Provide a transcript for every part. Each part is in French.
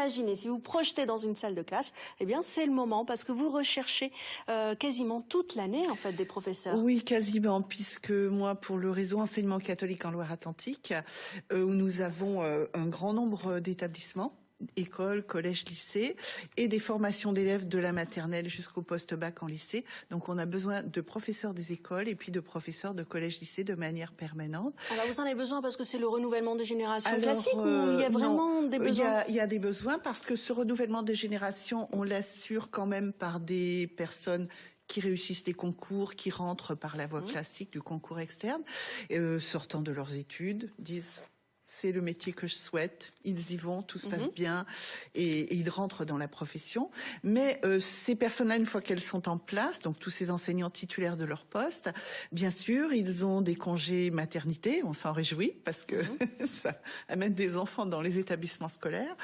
imaginez, si vous projetez dans une salle de classe, eh bien c'est le moment parce que vous recherchez quasiment toute l'année en fait des professeurs. Oui, quasiment, puisque moi, pour le réseau enseignement catholique en Loire-Atlantique, où nous avons un grand nombre d'établissements, écoles, collèges, lycées, et des formations d'élèves de la maternelle jusqu'au post-bac en lycée. Donc on a besoin de professeurs des écoles et puis de professeurs de collèges-lycées de manière permanente. Alors vous en avez besoin parce que c'est le renouvellement des générations classiques ou il y a vraiment des besoins? Il y a des besoins parce que ce renouvellement des générations, on l'assure quand même par des personnes qui réussissent les concours, qui rentrent par la voie classique du concours externe, sortant de leurs études, disent c'est le métier que je souhaite, ils y vont, tout se passe bien et ils rentrent dans la profession. Mais ces personnes-là, une fois qu'elles sont en place, donc tous ces enseignants titulaires de leur poste, bien sûr, ils ont des congés maternité, on s'en réjouit parce que ça amène des enfants dans les établissements scolaires.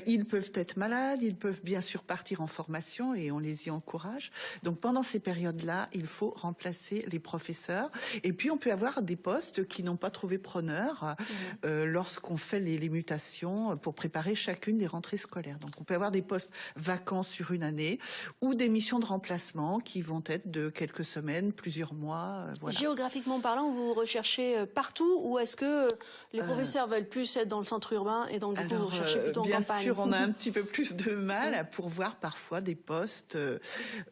Ils peuvent être malades, ils peuvent bien sûr partir en formation et on les y encourage. Donc pendant ces périodes-là, il faut remplacer les professeurs. Et puis on peut avoir des postes qui n'ont pas trouvé preneur. Lorsqu'on fait les mutations pour préparer chacune des rentrées scolaires. Donc on peut avoir des postes vacants sur une année ou des missions de remplacement qui vont être de quelques semaines, plusieurs mois. Voilà. Géographiquement parlant, vous recherchez partout ou est-ce que les professeurs veulent plus être dans le centre urbain et donc du coup vous recherchez plutôt en campagne? Bien sûr, on a un petit peu plus de mal à pourvoir parfois des postes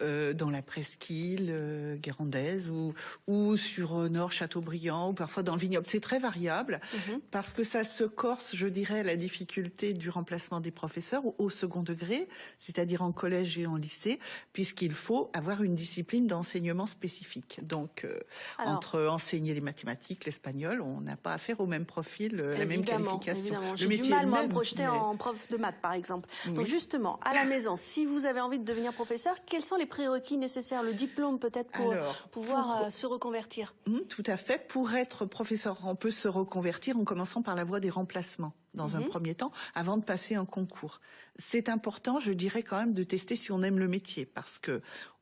dans la presqu'île guérandaise ou sur Nord Châteaubriand ou parfois dans le vignoble. C'est très variable parce que ça se corse, je dirais, la difficulté du remplacement des professeurs au second degré, c'est-à-dire en collège et en lycée, puisqu'il faut avoir une discipline d'enseignement spécifique. Donc, entre enseigner les mathématiques, l'espagnol, on n'a pas affaire au même profil, la même qualification. Évidemment, j'ai du mal, moi, à me projeter en prof de maths, par exemple. Donc, justement, à la maison, si vous avez envie de devenir professeur, quels sont les prérequis nécessaires? Le diplôme, peut-être, pour pouvoir se reconvertir? Tout à fait. Pour être professeur, on peut se reconvertir en commençant par la voie des remplacements dans un premier temps, avant de passer un concours. C'est important, je dirais quand même, de tester si on aime le métier, parce que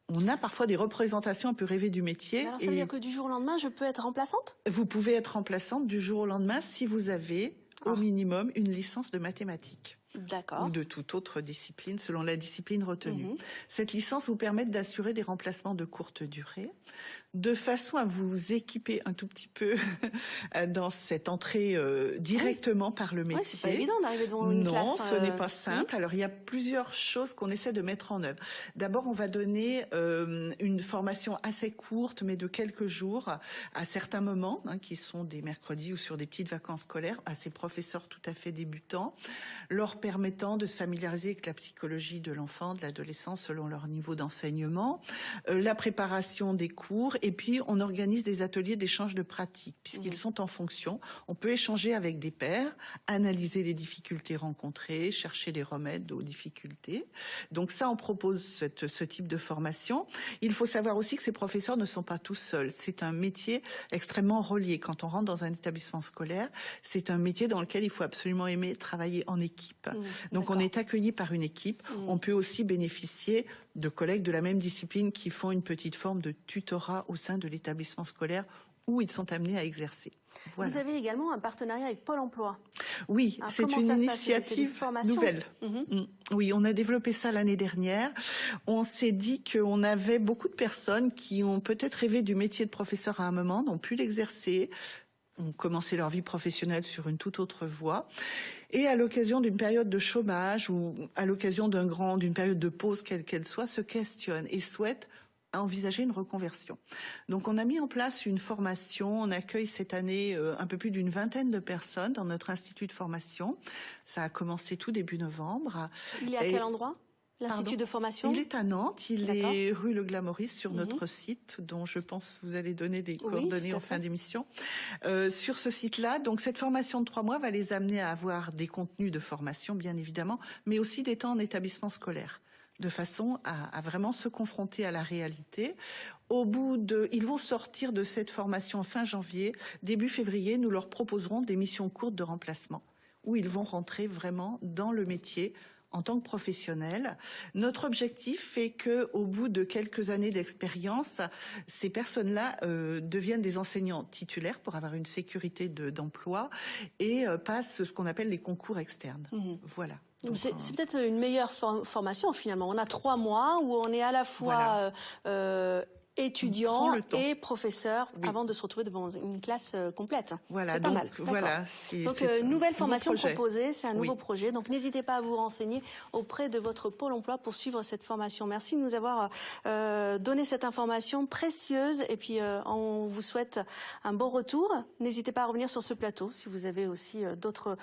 on a parfois des représentations un peu rêvées du métier. Mais alors ça veut dire que du jour au lendemain, je peux être remplaçante? Vous pouvez être remplaçante du jour au lendemain si vous avez au minimum une licence de mathématiques. Ou de toute autre discipline, selon la discipline retenue. Cette licence vous permet d'assurer des remplacements de courte durée, de façon à vous équiper un tout petit peu dans cette entrée directement par le métier. C'est pas évident d'arriver devant une classe. Non, ce n'est pas simple. Alors, il y a plusieurs choses qu'on essaie de mettre en œuvre. D'abord, on va donner une formation assez courte, mais de quelques jours, à certains moments, qui sont des mercredis ou sur des petites vacances scolaires, à ces professeurs tout à fait débutants, leur permettant de se familiariser avec la psychologie de l'enfant, de l'adolescent, selon leur niveau d'enseignement, la préparation des cours, et puis on organise des ateliers d'échange de pratiques, puisqu'ils sont en fonction. On peut échanger avec des pairs, analyser les difficultés rencontrées, chercher les remèdes aux difficultés. Donc ça, on propose ce type de formation. Il faut savoir aussi que ces professeurs ne sont pas tous seuls. C'est un métier extrêmement relié. Quand on rentre dans un établissement scolaire, c'est un métier dans lequel il faut absolument aimer travailler en équipe. Donc on est accueilli par une équipe. On peut aussi bénéficier de collègues de la même discipline qui font une petite forme de tutorat au sein de l'établissement scolaire où ils sont amenés à exercer. Voilà. Vous avez également un partenariat avec Pôle emploi. Oui, c'est une initiative nouvelle. Oui, on a développé ça l'année dernière. On s'est dit qu'on avait beaucoup de personnes qui ont peut-être rêvé du métier de professeur à un moment, n'ont pu l'exercer, ont commencé leur vie professionnelle sur une toute autre voie. Et à l'occasion d'une période de chômage ou à l'occasion d'une période de pause, quelle qu'elle soit, se questionnent et souhaitent envisager une reconversion. Donc on a mis en place une formation, on accueille cette année un peu plus d'une vingtaine de personnes dans notre institut de formation. Ça a commencé tout début novembre. Il est à quel endroit ? L'Institut de formation? Il est à Nantes, il est rue Le Glamoris sur notre site, dont je pense vous allez donner des coordonnées en fin d'émission. Sur ce site-là, donc cette formation de 3 mois va les amener à avoir des contenus de formation, bien évidemment, mais aussi des temps en établissement scolaire, de façon à vraiment se confronter à la réalité. Ils vont sortir de cette formation fin janvier, début février, nous leur proposerons des missions courtes de remplacement, où ils vont rentrer vraiment dans le métier, en tant que professionnels. Notre objectif est que, au bout de quelques années d'expérience, ces personnes-là deviennent des enseignants titulaires pour avoir une sécurité d'emploi et passent ce qu'on appelle les concours externes. Voilà. C'est peut-être une meilleure formation finalement. On a 3 mois où on est à la fois étudiant et professeur avant de se retrouver devant une classe complète. Voilà, c'est pas mal. Voilà. Donc nouvelle formation proposée, c'est un nouveau projet. Donc n'hésitez pas à vous renseigner auprès de votre Pôle emploi pour suivre cette formation. Merci de nous avoir donné cette information précieuse et puis on vous souhaite un bon retour. N'hésitez pas à revenir sur ce plateau si vous avez aussi d'autres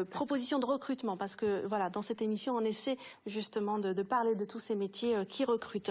propositions de recrutement parce que voilà, dans cette émission, on essaie justement de parler de tous ces métiers qui recrutent.